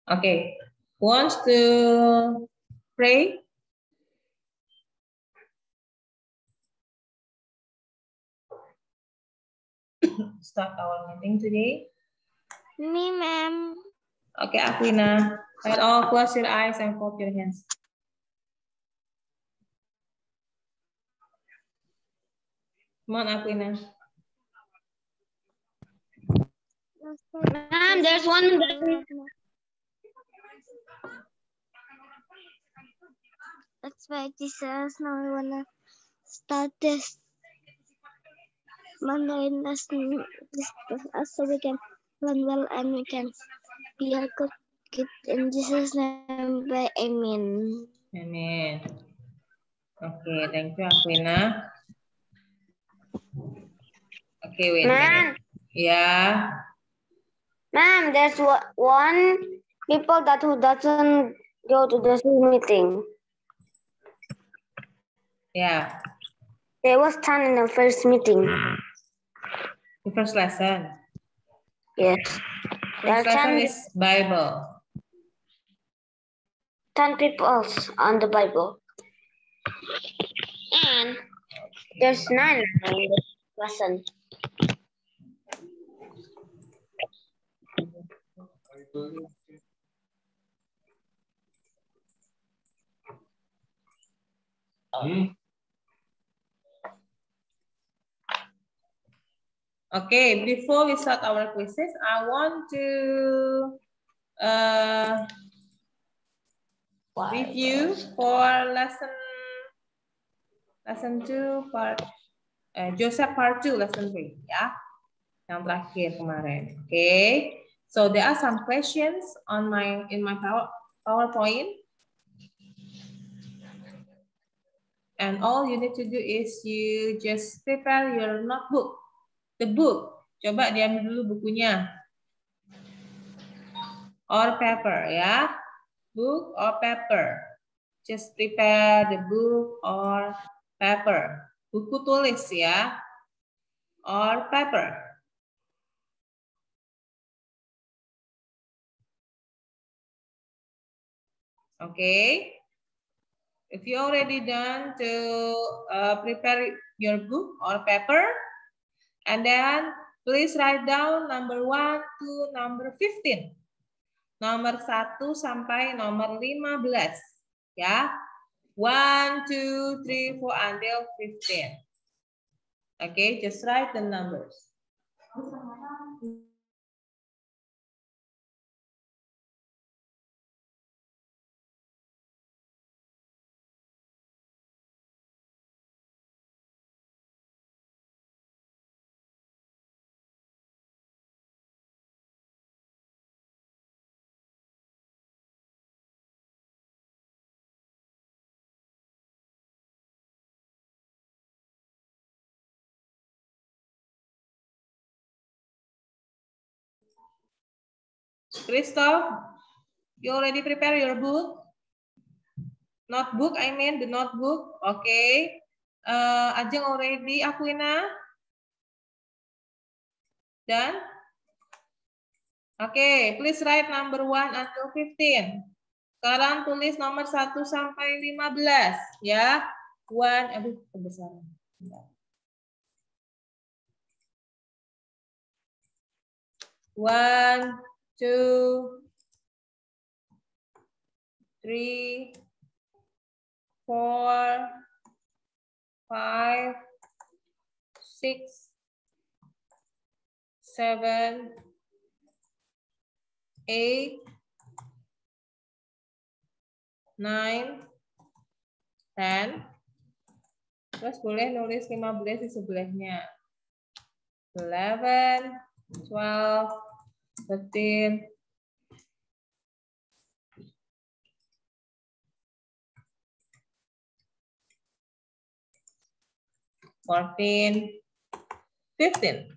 Okay. Wants to pray? Start our meeting today. Me, ma'am. Okay, Aquina. And all close your eyes and fold your hands. Come on, Aquina. Ma'am, there's one. That's why Jesus. Now we wanna start this Monday lesson so we can learn well and we can be a good kid in Jesus' name. Amen. Amen. Okay, thank you, Aquina. Okay, wait a minute. Yeah. Ma'am, there's one people that who doesn't go to the Zoom meeting. Yeah. They was 10 in the first meeting. The first lesson. Yes. First lesson is Bible. 10 people on the Bible. And there's 9 in the lesson. Okay, before we start our quizzes, I want to review for lesson 2 part Joseph part 2 lesson 3 ya. Yang terakhir kemarin. Okay. So there are some questions on in my PowerPoint. And all you need to do is you just prepare your notebook. The book. Coba diambil dulu bukunya. Or paper ya. Book or paper. Just prepare the book or paper. Buku tulis ya. Or paper. Okay. If you already done to prepare your book or paper, and then please write down number 1 to number 15. Nomor 1 sampai nomor 15. Ya. 1, 2, 3, 4 until 15. Okay, just write the numbers. Christoph, you already prepare your book? Notebook, I mean the notebook. Okay. Ajeng already, Aquina? Done? Okay, please write number 1 until 15. Sekarang tulis nomor 1 sampai 15. Ya. 1, aduh, kebesaran. 1, 2, 3, 4, 5, 6, 7, 8, 9, 10. Terus boleh nulis 15 di sebelahnya. 11, 12, 13, 14, 15.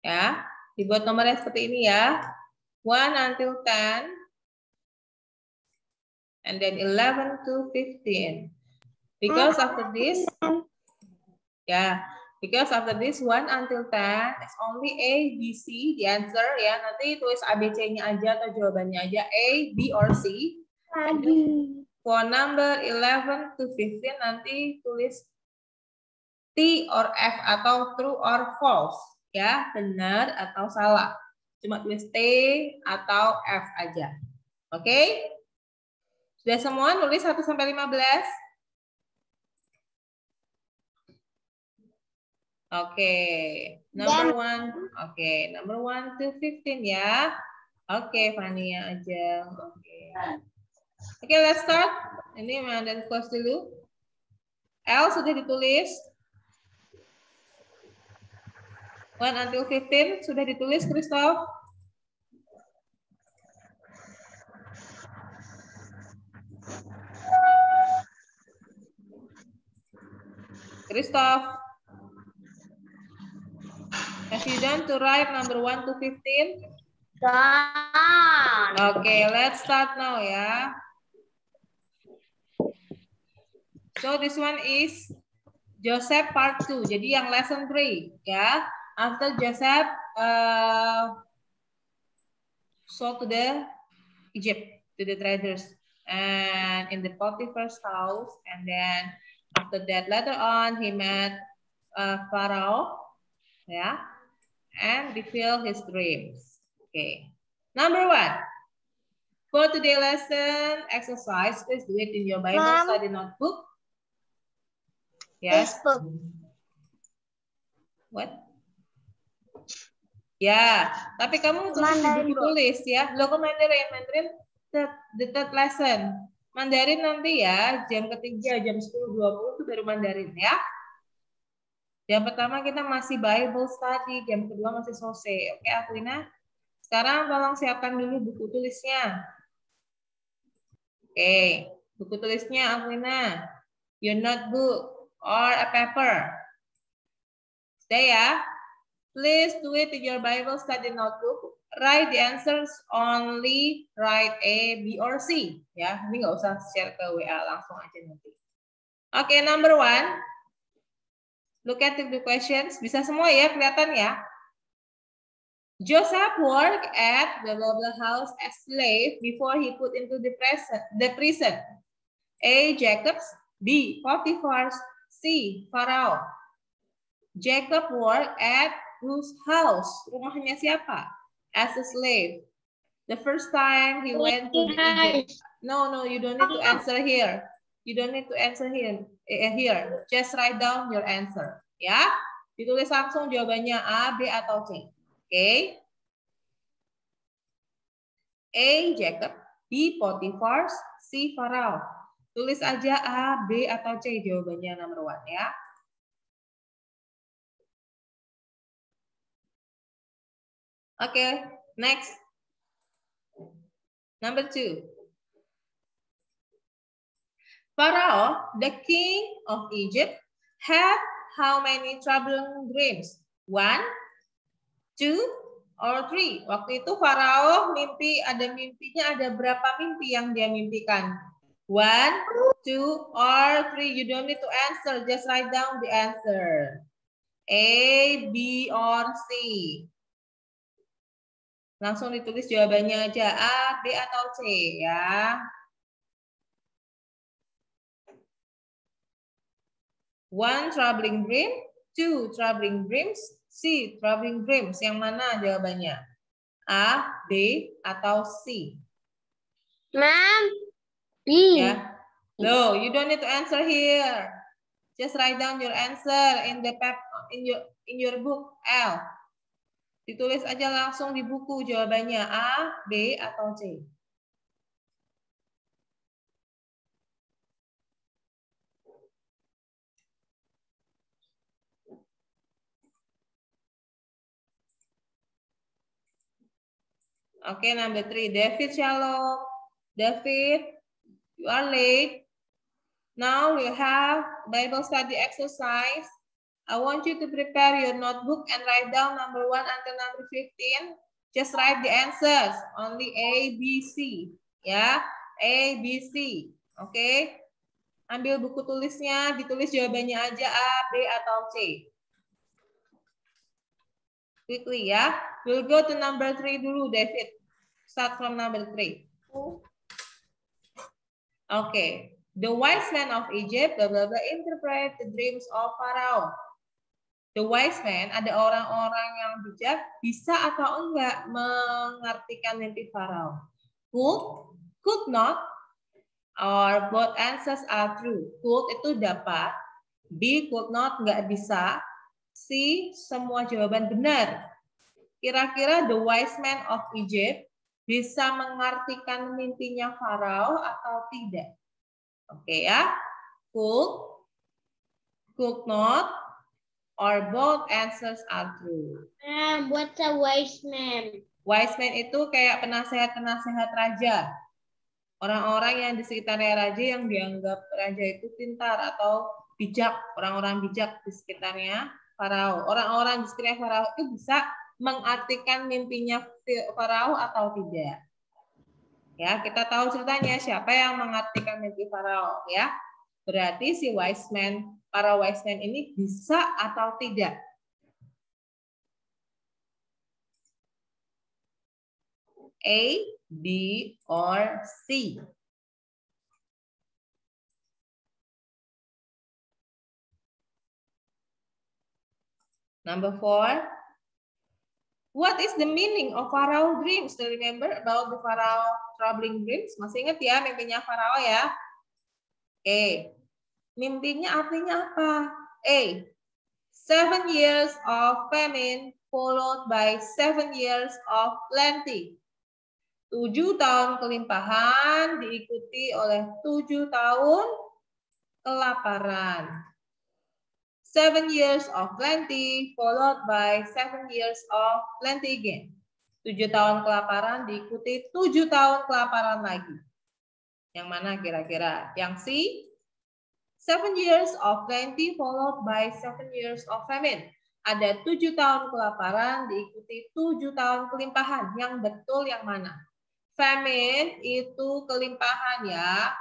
Ya, dibuat nomornya seperti ini ya. 1 until 10. And then 11 to 15. Because after this, because after this 1 until 10 is only A, B, C, the answer ya. Nanti tulis ABC-nya aja atau jawabannya aja A, B, or C. For number 11 to 15 nanti tulis T or F atau true or false ya, benar atau salah. Cuma tulis T atau F aja. Oke? Sudah semua nulis 1 sampai 15? Oke, number 1. Oke, number 1 to 15 ya. Oke, Fania aja. Oke, let's start. Ini Mandan close dulu. L sudah ditulis. 1 until 15 sudah ditulis, Christoph. Christoph. Have you done to write number 1 to 15? Done. Okay, let's start now ya. So this one is Joseph part 2. Jadi yang lesson 3 ya. After Joseph sold to the Egypt, to the traders, and in the Potiphar's house, and then after that later on he met Pharaoh, yeah, and reveal his dreams. Okay, number 1 for today lesson exercise, please do it in your Bible study notebook. Yes. What? Ya, tapi kamu tulis di buku tulis ya. Lo ke Mandarin the third lesson. Mandarin nanti ya, jam ketiga, jam 10.20 itu baru Mandarin ya. Jam pertama kita masih Bible study, jam kedua masih sose. Oke, Aquina? Sekarang tolong siapkan dulu buku tulisnya. Oke, buku tulisnya Aquina. Your notebook or a paper. Stay ya. Please do it in your Bible study notebook. Write the answers only. Write A, B, or C. Ya, ini nggak usah share ke WA, langsung aja nanti. Oke, number 1. Look at the questions. Bisa semua ya, kelihatan ya. Joseph worked at the blah blah house as slave before he put into the prison. A, Jacob's. B, Potiphar's. C, Pharaoh. Jacob worked at whose house? Rumahnya siapa? As a slave. The first time he went to the Egypt. No, you don't need to answer here. You don't need to answer here. Just write down your answer. Ya, ditulis langsung jawabannya A, B, atau C. Oke. A, Jacob. B, Potiphar. C, Pharaoh. Tulis aja A, B, atau C jawabannya nomor 1 ya. Okay, next. Number 2. Pharaoh, the king of Egypt, had how many troubling dreams? 1, 2, or 3? Waktu itu Pharaoh mimpinya ada berapa mimpi yang dia mimpikan? 1, 2, or 3? You don't need to answer, just write down the answer. A, B, or C? Langsung ditulis jawabannya aja, A, B, atau C ya. 1 troubling dream, 2 troubling dreams, C troubling dreams. Yang mana jawabannya? A, B, atau C? Ma'am, B. Ya. No, you don't need to answer here. Just write down your answer in the in your book L. Ditulis aja langsung di buku jawabannya A, B, atau C. Okay, number 3. David, shalom. David, you are late. Now we have Bible study exercise. I want you to prepare your notebook and write down number 1 until number 15. Just write the answers. Only A, B, C. Ya, A, B, C. Oke. Ambil buku tulisnya, ditulis jawabannya aja A, B, atau C. Quickly ya. We'll go to number 3 dulu, David. Start from number 3. Okay. The wise men of Egypt, blah, blah, blah, interpret the dreams of Pharaoh. The wise men, ada orang-orang yang bijak, bisa atau enggak mengartikan mimpi Pharaoh? Could not, or both answers are true. Could itu dapat, B could not, enggak bisa, C semua jawaban benar. Kira-kira the wise men of Egypt bisa mengartikan mimpinya Pharaoh atau tidak? Oke ya, could not, or both answers are true. What's a wise man? Wise man itu kayak penasehat-penasehat raja. Orang-orang yang di sekitarnya raja yang dianggap raja itu pintar atau bijak. Orang-orang bijak di sekitarnya Farao. Orang-orang di sekitarnya Farao itu bisa mengartikan mimpinya Farao atau tidak. Ya, kita tahu ceritanya siapa yang mengartikan mimpi Farao ya. Berarti si wise man, para wise man ini bisa atau tidak? A, B, or C? Number 4. What is the meaning of Pharaoh dreams? Do you remember about the Pharaoh troubling dreams? Masih ingat ya mimpinya Pharaoh ya? Oke. Mimpinya artinya apa? A. 7 years of famine followed by 7 years of plenty. 7 tahun kelimpahan diikuti oleh 7 tahun kelaparan. 7 years of plenty followed by 7 years of plenty again. 7 tahun kelaparan diikuti 7 tahun kelaparan lagi. Yang mana kira-kira? Yang C, 7 years of plenty followed by 7 years of famine. Ada 7 tahun kelaparan diikuti 7 tahun kelimpahan. Yang betul yang mana? Famine itu kelimpahan ya.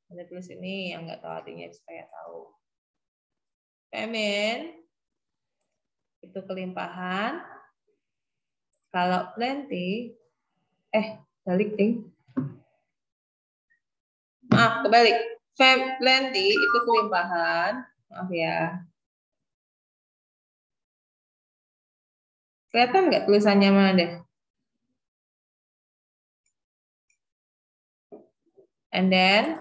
Ada tulis ini yang nggak tahu artinya supaya tahu. Famine itu kelimpahan. Kalau plenty, balik ding. Maaf, kebalik. Plenty itu kelimpahan. Maaf ya. Kelihatan nggak tulisannya mana deh? And then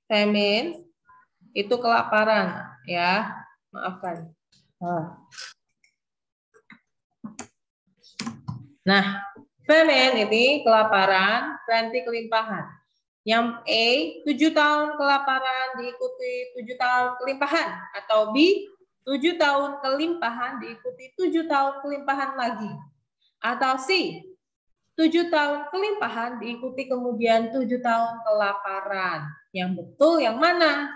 famine itu kelaparan ya, maafkan. Nah, famine ini kelaparan, plenty kelimpahan. Yang A 7 tahun kelaparan diikuti 7 tahun kelimpahan, atau B 7 tahun kelimpahan diikuti 7 tahun kelimpahan lagi, atau C 7 tahun kelimpahan diikuti kemudian 7 tahun kelaparan. Yang betul yang mana?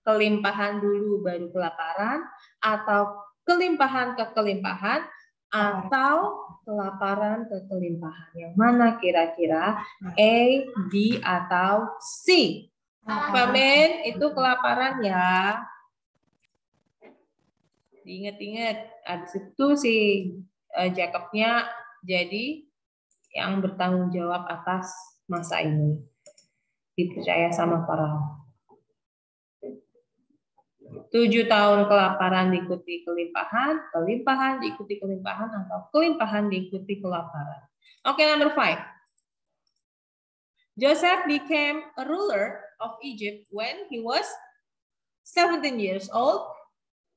Kelimpahan dulu baru kelaparan, atau kelimpahan ke kelimpahan, atau kelaparan ke kelimpahan. Yang mana kira-kira? A, B, atau C? Famine itu kelaparan ya. Diingat-ingat. Habis itu si Jacobnya jadi yang bertanggung jawab atas masa ini. Dipercaya sama Farao. 7 tahun kelaparan diikuti kelimpahan, kelimpahan diikuti kelimpahan, atau kelimpahan diikuti kelaparan. Oke, number 5. Joseph became a ruler of Egypt when he was 17 years old,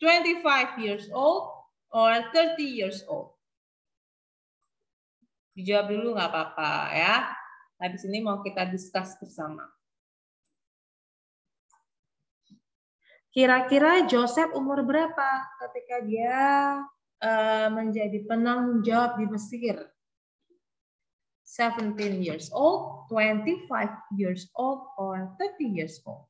25 years old, or 30 years old. Dijawab dulu nggak apa-apa ya. Habis ini mau kita discuss bersama. Kira-kira Joseph umur berapa ketika dia menjadi penanggung jawab di Mesir? 17 years old, 25 years old, or 30 years old?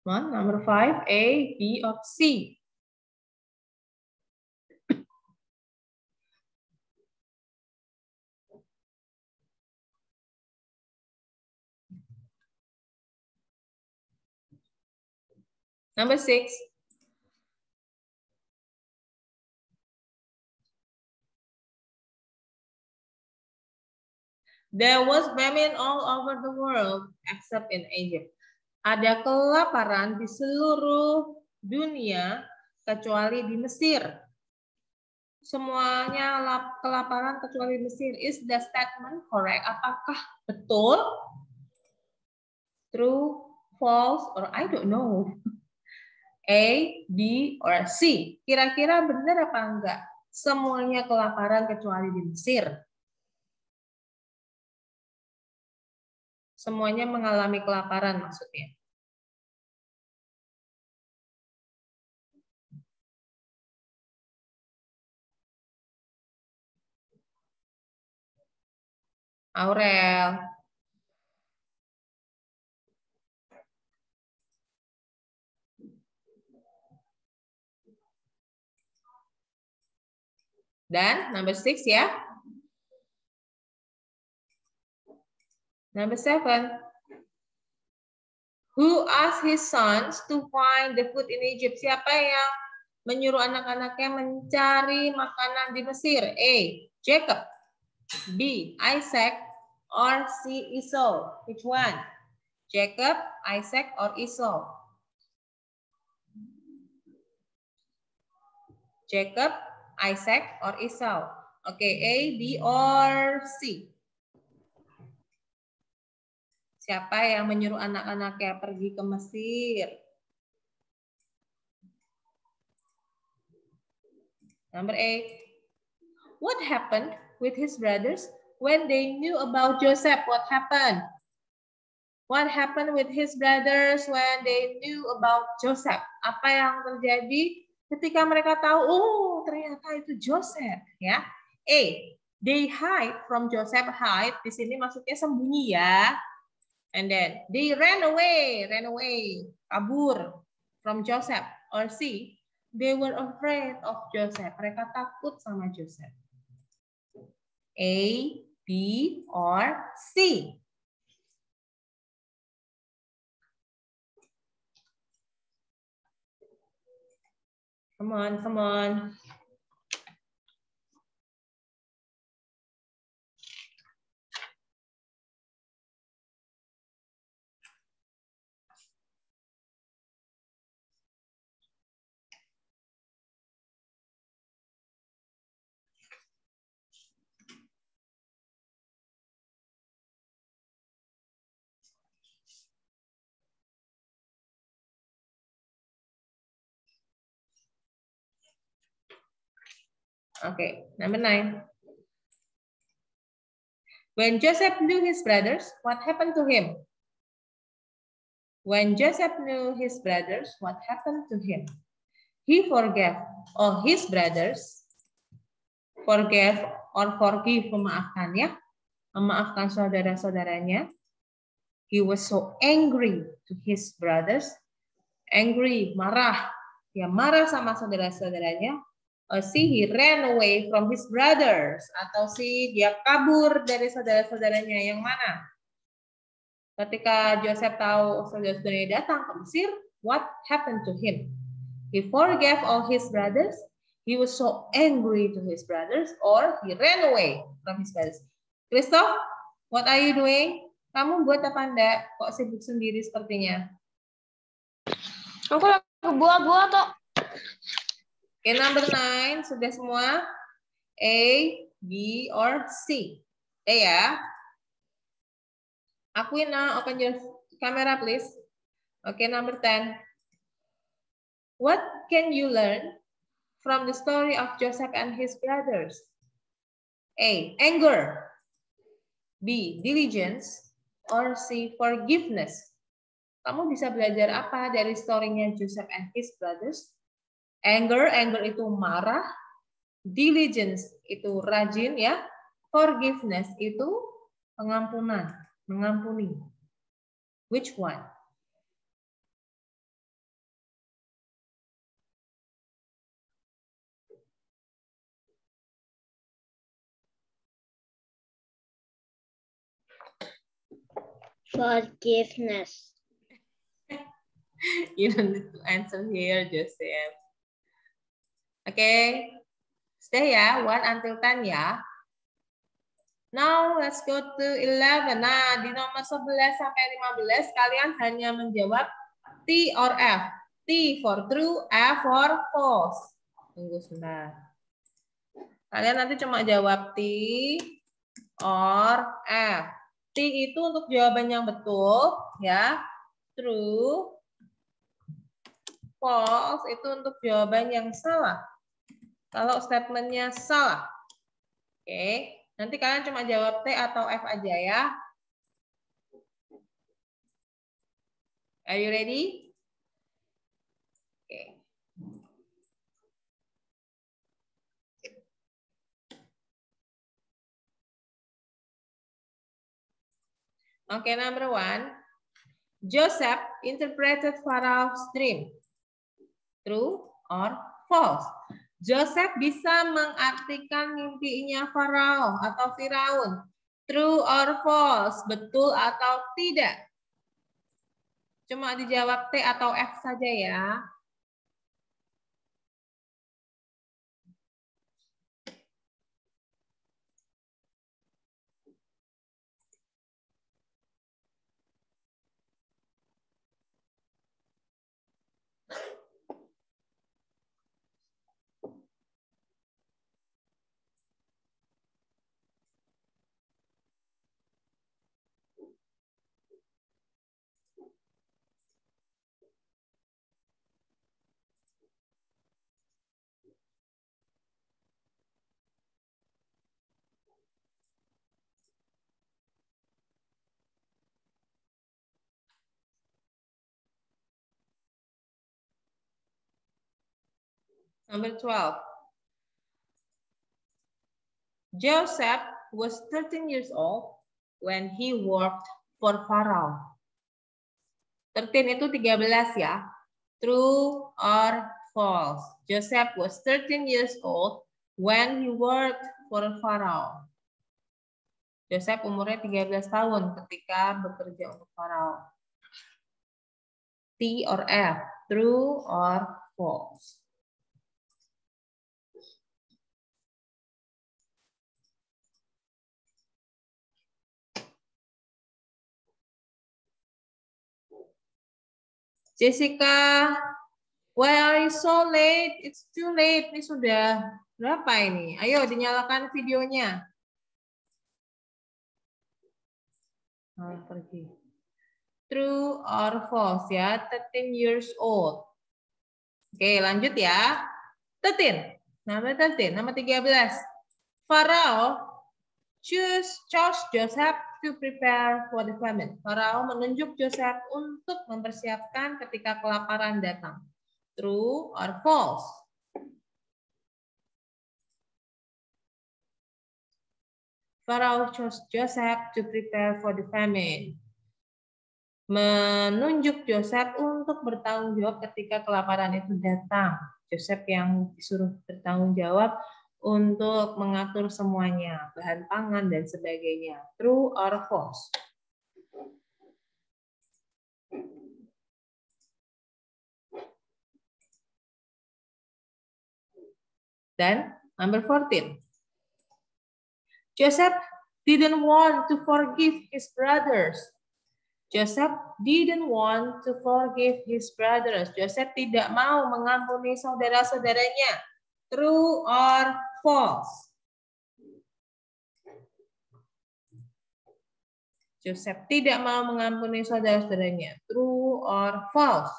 One, number 5, A, B, or C? Number 6. There was famine all over the world except in Egypt. Ada kelaparan di seluruh dunia kecuali di Mesir. Semuanya kelaparan kecuali di Mesir. Is the statement correct? Apakah betul? True, false, or I don't know. A, B, or C. Kira-kira benar apa enggak? Semuanya kelaparan kecuali di Mesir. Semuanya mengalami kelaparan maksudnya. Aurel. Dan number 6 ya. Number 7. Who asked his sons to find the food in Egypt? Siapa yang menyuruh anak-anaknya mencari makanan di Mesir? A. Jacob. B. Isaac. Or C. Esau. Which one? Jacob, Isaac, or Esau? Jacob, Isaac, or Esau? Okay, A, B, or C? Siapa yang menyuruh anak-anaknya pergi ke Mesir? Number 8. What happened with his brothers when they knew about Joseph? What happened? What happened with his brothers when they knew about Joseph? Apa yang terjadi ketika mereka tahu, oh ternyata itu Joseph, ya? A. They hide from Joseph. Hide di sini maksudnya sembunyi ya. And then they ran away, kabur from Joseph. Or C, they were afraid of Joseph. Mereka takut sama Joseph. A, B, or C? Come on, come on. Okay, number 9. When Joseph knew his brothers, what happened to him? When Joseph knew his brothers, what happened to him? He forgave all his brothers. Forgave or forgive, memaafkan ya. Memaafkan saudara-saudaranya. He was so angry to his brothers. Angry, marah. Dia marah sama saudara-saudaranya. C, he ran away from his brothers. Atau C, dia kabur dari saudara-saudaranya. Yang mana? Ketika Joseph tahu saudara-saudaranya datang ke Mesir, what happened to him? He forgave all his brothers. He was so angry to his brothers. Or he ran away from his brothers. Christoph, what are you doing? Kamu buat apa enggak? Kok sibuk sendiri sepertinya? Aku lagi buat-buat toh. Okay, number 9, sudah semua? A, B, or C? A ya. Aquina, open your camera please. Okay, number 10. What can you learn from the story of Joseph and his brothers? A, anger. B, diligence. Or C, forgiveness. Kamu bisa belajar apa dari story-nya Joseph and his brothers? Anger itu marah. Diligence itu rajin ya. Forgiveness itu pengampunan, mengampuni. Which one? Forgiveness. You don't need to answer here, Joseph. Okay, stay ya, 1 until 10 ya. Now let's go to 11. Nah, di nomor 11 sampai 15 kalian hanya menjawab T or F. T for true, F for false. Tunggu sebentar. Kalian nanti cuma jawab T or F. T itu untuk jawaban yang betul, ya. True. False itu untuk jawaban yang salah. Kalau statementnya salah. Oke, nanti kalian cuma jawab T atau F aja ya. Are you ready? Oke. Oke, number 1. Joseph interpreted Pharaoh's dream. True or false? Joseph bisa mengartikan mimpinya Farao atau Firaun. True or false? Betul atau tidak? Cuma dijawab T atau F saja ya. Number 12. Joseph was 13 years old when he worked for Pharaoh. 13 itu 13 ya. True or false? Joseph was 13 years old when he worked for Pharaoh. Joseph umurnya 13 tahun ketika bekerja untuk Pharaoh. T or F? True or false? Jessica, why are you so late? It's too late. Ini sudah berapa ini? Ayo dinyalakan videonya. Pergi. True or false ya? 13 years old. Oke, lanjut ya. 13. Nama 13, nama 13. Pharaoh chose Joseph to prepare for the famine. Pharaoh menunjuk Joseph untuk mempersiapkan ketika kelaparan datang. True or false? Pharaoh chose Joseph to prepare for the famine. Menunjuk Joseph untuk bertanggung jawab ketika kelaparan itu datang. Joseph yang disuruh bertanggung jawab untuk mengatur semuanya, bahan pangan dan sebagainya. True or false? Dan number 14. Joseph didn't want to forgive his brothers. Joseph didn't want to forgive his brothers. Joseph tidak mau mengampuni saudara-saudaranya. True or false? Joseph tidak mau mengampuni saudara-saudaranya. True or false?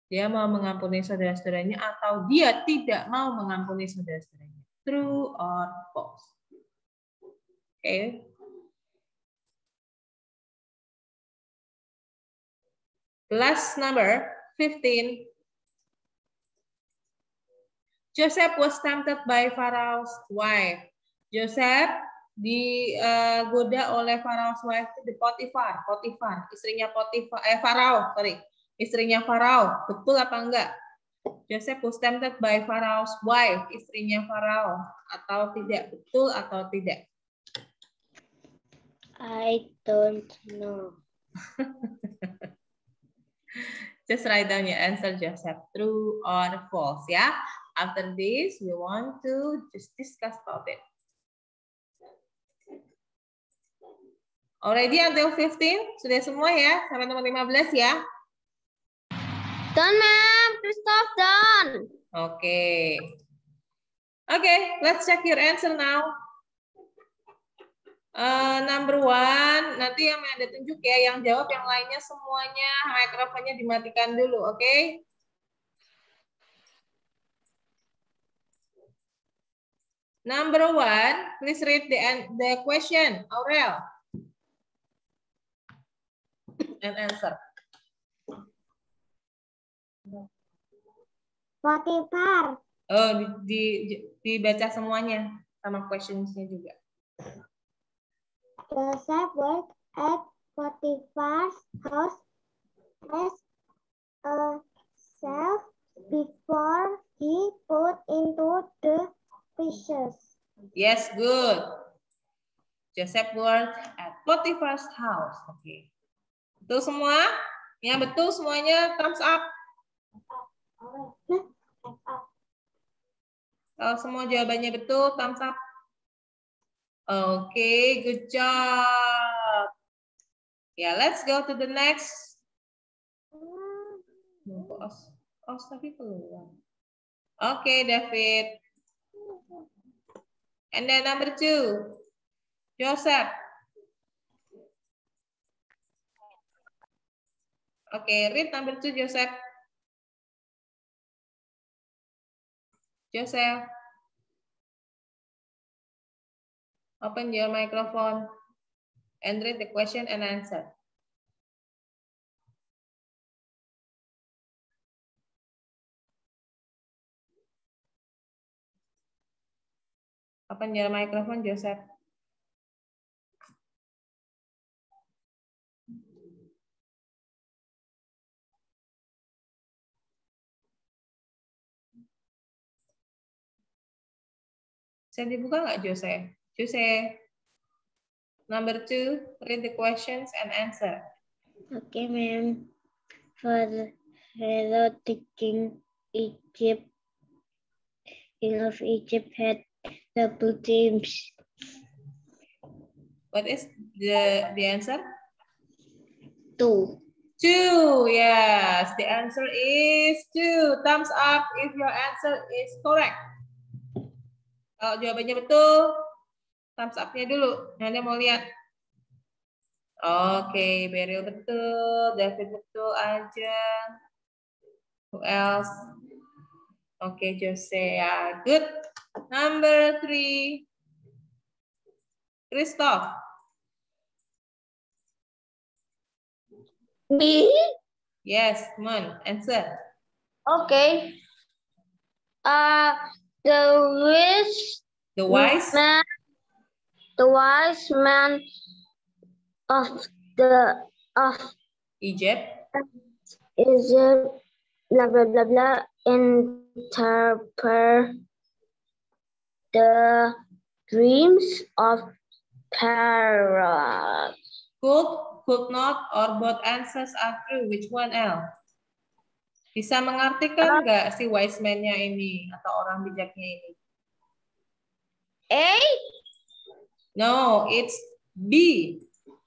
Dia mau mengampuni saudara-saudaranya atau dia tidak mau mengampuni saudara-saudaranya. True or false? Okay. Last number 15. Joseph was tempted by Pharaoh's wife. Joseph digoda oleh Pharaoh's wife, di Potifar, istrinya Farao, istrinya Farao. Betul apa enggak? Joseph was tempted by Pharaoh's wife, istrinya Farao, atau tidak? Betul atau tidak? I don't know. Just write down your answer, Joseph. True or false, ya. After this, we want to just discuss about it. Already until 15? Sudah semua ya? Sampai nomor 15 ya? Done, ma'am. Christoph, done. Okay. Okay, let's check your answer now. Number 1, nanti yang ada tunjuk ya, yang jawab, yang lainnya semuanya mikrofonnya dimatikan dulu, oke? Okay? Number 1, please read the question, Aurel, and answer. Potifar. Oh, dibaca semuanya sama questions-nya juga. Joseph worked at Potiphar's house as a slave before he put into the fishes. Yes, good. Joseph worked at Potiphar's house. Oke. Okay. Betul semua? Ya, betul semuanya. Thumbs up. Kalau semua jawabannya betul, thumbs up. Oke, okay, good job. Yeah, let's go to the next. Tapi keluar. Oke, David. And then number 2, Joseph. Okay, read number 2, Joseph. Joseph. Open your microphone and read the question and answer. Open your microphone, Joseph. Bisa dibuka nggak, Joseph? Joseph. Number 2, read the questions and answer. Okay, ma'am. For the Pharaoh, the king of Egypt had double dreams. What is the answer? 2. 2, yes. The answer is 2. Thumbs up if your answer is correct. Kalau jawabannya betul, thumbs up-nya dulu. Anda mau lihat. Oke, Beryl betul, David betul aja. Who else? Oke, Jose ya. Good. Number 3. Christoph. Me? Yes, come on, answer. Okay. The wise man of Egypt. Is blah blah blah blah interpret the dreams of Pharaoh. Could not, or both answers are true. Which one else? Bisa mengartikan nggak si wise man-nya ini atau orang bijaknya ini? A? No, it's B.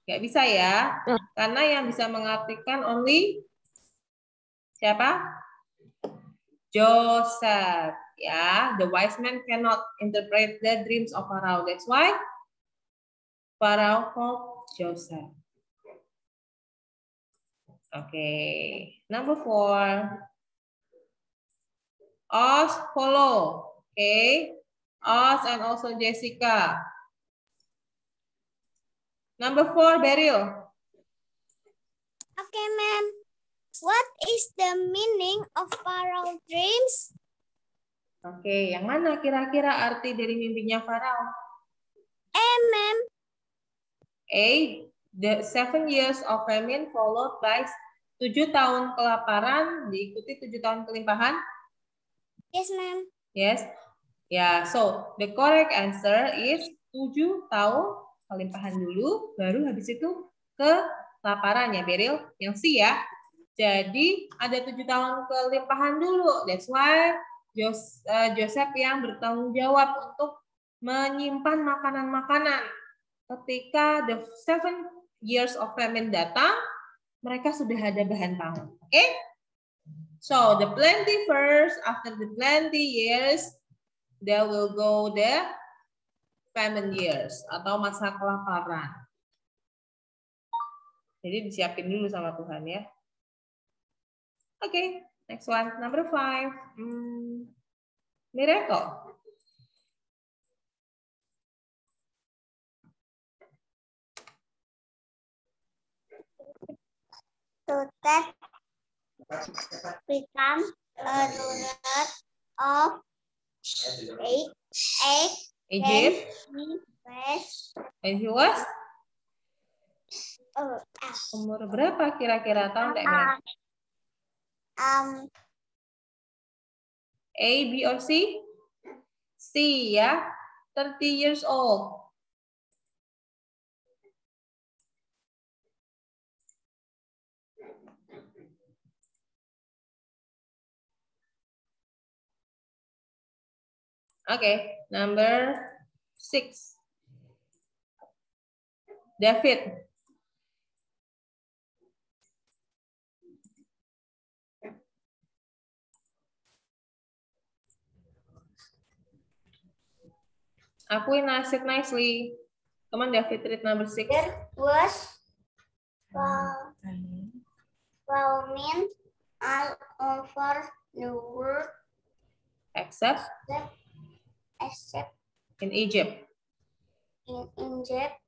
Nggak bisa ya, karena yang bisa mengartikan only siapa? Joseph. Ya, the wise man cannot interpret the dreams of Pharaoh. That's why Pharaoh called Joseph. Okay, number 4. Oz, follow. Okay, Oz and also Jessica. Number 4, Beryl. Okay, ma'am. What is the meaning of Pharaoh dreams? Oke, yang mana kira-kira arti dari mimpinya Farao? Ma'am. A. The 7 years of famine followed by 7 tahun kelaparan diikuti 7 tahun kelimpahan. Yes, ma'am. Yes. Ya, so the correct answer is 7 tahun kelimpahan dulu, baru habis itu kelaparan ya, Beril. Yang C ya. Jadi ada 7 tahun kelimpahan dulu. That's why Joseph yang bertanggung jawab untuk menyimpan makanan-makanan. Ketika the 7 years of famine datang, mereka sudah ada bahan pangan. Oke? So the plenty first, after the plenty years, there will go the famine years atau masa kelaparan. Jadi disiapin dulu sama Tuhan ya. Oke, next one, number 5. Miracle. To that become a ruler of Egypt. And he was? Umur berapa kira-kira, tahu nggak Mira? A, B, or C? C ya, 30 years old. Okay, number 6. David. Aquina, sit nicely. Come on, David, read number 6. There was famine all over the world Except in Egypt. In Egypt.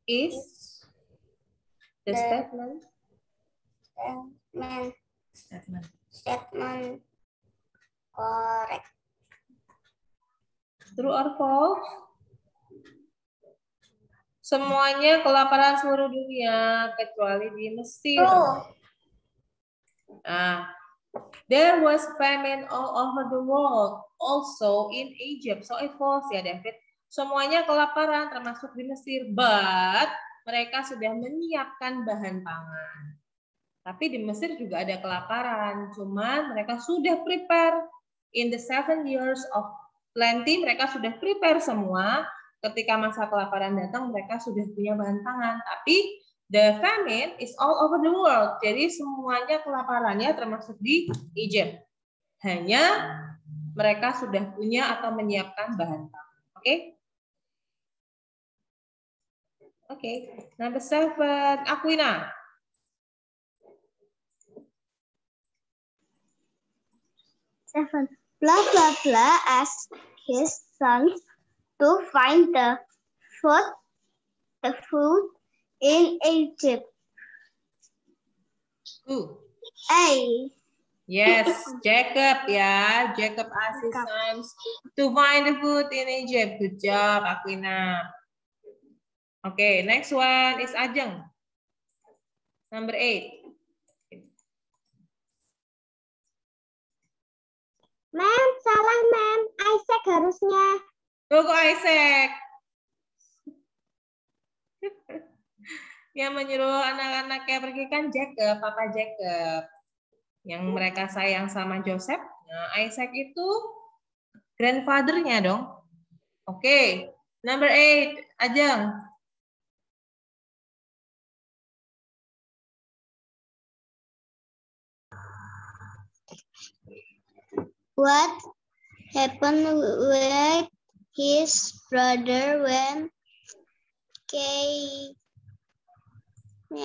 Is the statement Correct. True or false? Semuanya kelaparan seluruh dunia kecuali di Mesir. Nah, there was famine all over the world, also in Egypt. So it false ya, David. Semuanya kelaparan termasuk di Mesir, but mereka sudah menyiapkan bahan pangan. Tapi di Mesir juga ada kelaparan, cuman mereka sudah prepare in the 7 years of plenty, mereka sudah prepare semua. Ketika masa kelaparan datang, mereka sudah punya bahan pangan. Tapi the famine is all over the world. Jadi semuanya kelaparannya termasuk di Egypt. Hanya mereka sudah punya atau menyiapkan bahan pangan. Oke? Oke. Number 7, Aquina. Blah blah blah asked his sons to find the food in Egypt. Who? A. Yes, Jacob ya. Jacob asked his sons to find the food in Egypt. Good job, Aquina. Okay, next one is Ajeng. Number 8. Ma'am, salah ma'am. Isaac harusnya. Kok Isaac? Yang menyuruh anak-anaknya pergi kan Jacob, Papa Jacob. Yang mereka sayang sama Joseph. Nah, Isaac itu grandfather-nya dong. Oke, number 8, Ajeng. What happened with his brother when came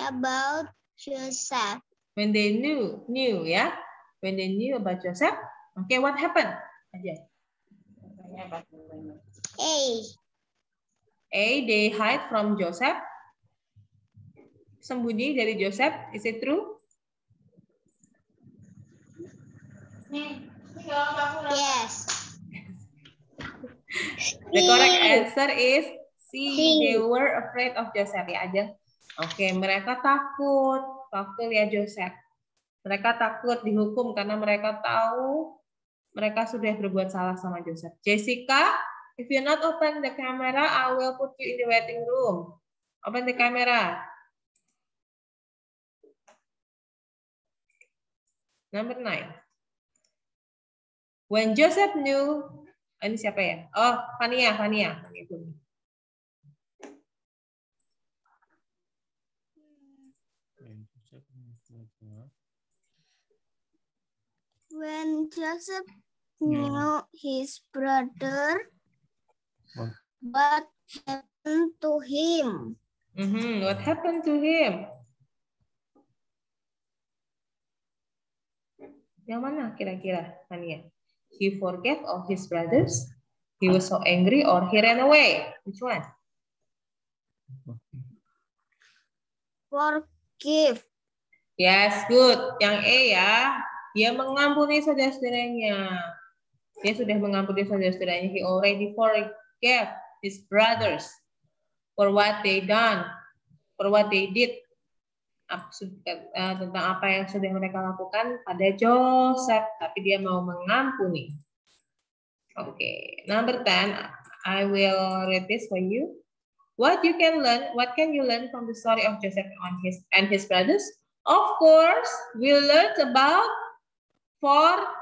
about Joseph? When they knew ya. When they knew about Joseph. Okay, what happened? Aja. A. A. They hide from Joseph. Sembunyi dari Joseph. Is it true? Yes. The correct answer is C. C. They were afraid of Joseph. Ya, Ajeng. Oke, mereka takut waktu lihat Joseph. Mereka takut dihukum karena mereka tahu mereka sudah berbuat salah sama Joseph. Jessica, if you not open the camera, I will put you in the waiting room. Open the camera. Number 9. When Joseph knew, ini siapa ya? Oh, Fania. When Joseph knew his brother, what happened to him? What happened to him? Yang mana kira-kira, Fania? He forget all his brothers. He was so angry or he ran away. Which one? Forgive. Yes, good. Yang A ya. Dia mengampuni saudara-saudaranya. Dia sudah mengampuni saudara-saudaranya. He already forgave his brothers for what they done, for what they did. Tentang apa yang sudah mereka lakukan pada Joseph, tapi dia mau mengampuni. Okay, number 10, I will read this for you. What can you learn from the story of Joseph and his brothers? Of course, we learned about forgiveness.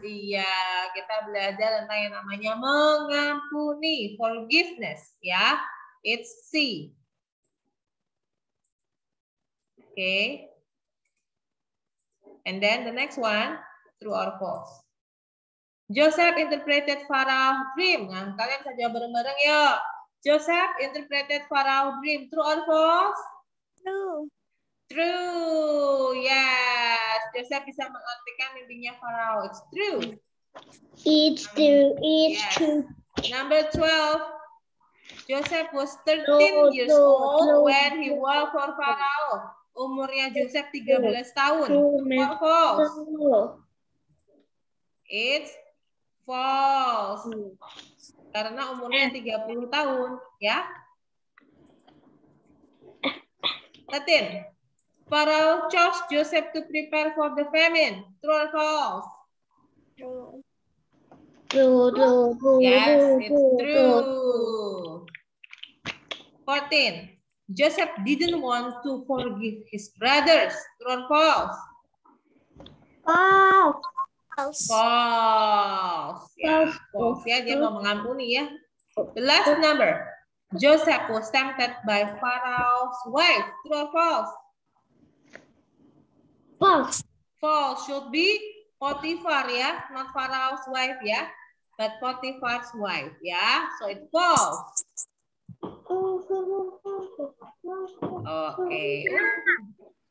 Iya, kita belajar tentang yang namanya mengampuni, forgiveness, ya. It's C. Okay. And then the next one, true or false. Joseph interpreted Pharaoh's dream. Nah, kalian bisa jawab bareng-bareng yuk. Joseph interpreted Pharaoh's dream. True or false? True. True. Yes. Joseph bisa mengartikan mimpinya Pharaoh. It's true. It's true. It's yes. true. Number 12. Joseph was 13 years old when he worked for Pharaoh. Umurnya Joseph 13 tahun. True or false? It's false. Karena umurnya 30 tahun, ya. 13. Pharaoh chose Joseph to prepare for the famine. True or false? True. Yes, it's true. 14. Joseph didn't want to forgive his brothers. True or false? False. False. Ya, false ya, dia mau mengampuni ya. The last number. Joseph was tempted by Pharaoh's wife. True or false? False. False. Should be Potiphar ya, not Pharaoh's wife ya, but Potiphar's wife ya. So it's false. Okay.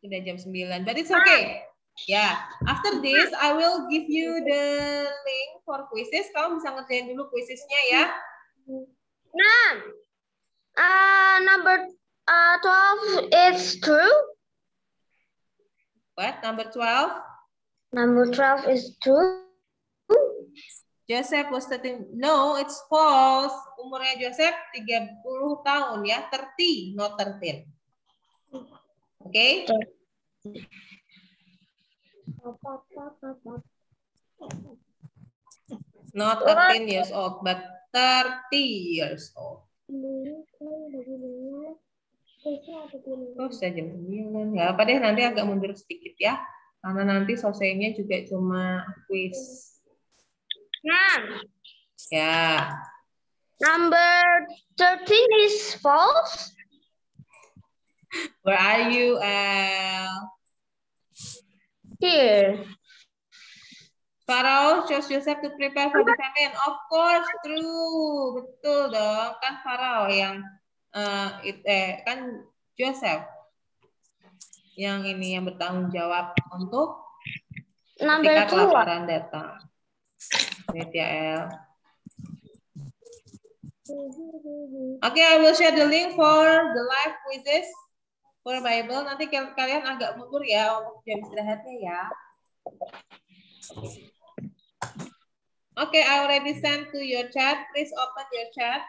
Sudah jam 9, but it's okay. Ya, after this I will give you the link for quizzes. Kamu bisa ngerjain dulu quizesnya ya. Number 12 is true. What? Number 12? Number 12 is true. Joseph was 13. No, it's false. Umurnya Joseph 30 tahun ya. 30, not 13. Okay? Not 13 years old, but 30 years old. Oh, sudah jam 9. Ya, apa deh, nanti agak mundur sedikit ya. Karena nanti selesainya juga cuma quiz. Ya. Number 13 is false. Where are you, Here. Pharaoh chose Joseph to prepare for the famine. Of course, true. Betul dong. Kan Pharaoh yang kan Joseph yang ini yang bertanggung jawab untuk ketika kelaparan datang. Wait ya, El. Okay, I will share the link for the live quizzes for Bible. Nanti kalian agak mundur ya untuk jam istirahatnya ya. Okay, I already sent to your chat. Please open your chat.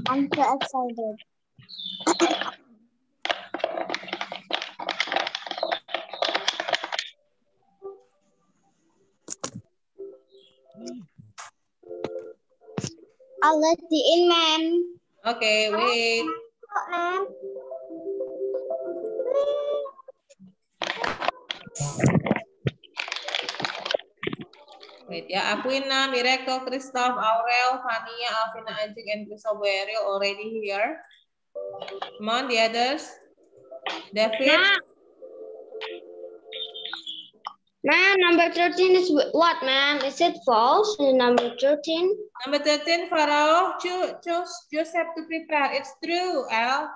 I'm so excited. I'll let you in, ma'am. Okay, wait. Ma'am. Wait ya, Aquina, Miracle, Christoph, Aurel, Fania, Alvina, Anjing, and Christopher already here. Come on, the others. David. Ma'am, number 13 is what, ma'am? Is it false? Number 13? Number 13, Pharaoh, choose Joseph to prepare. It's true, Al.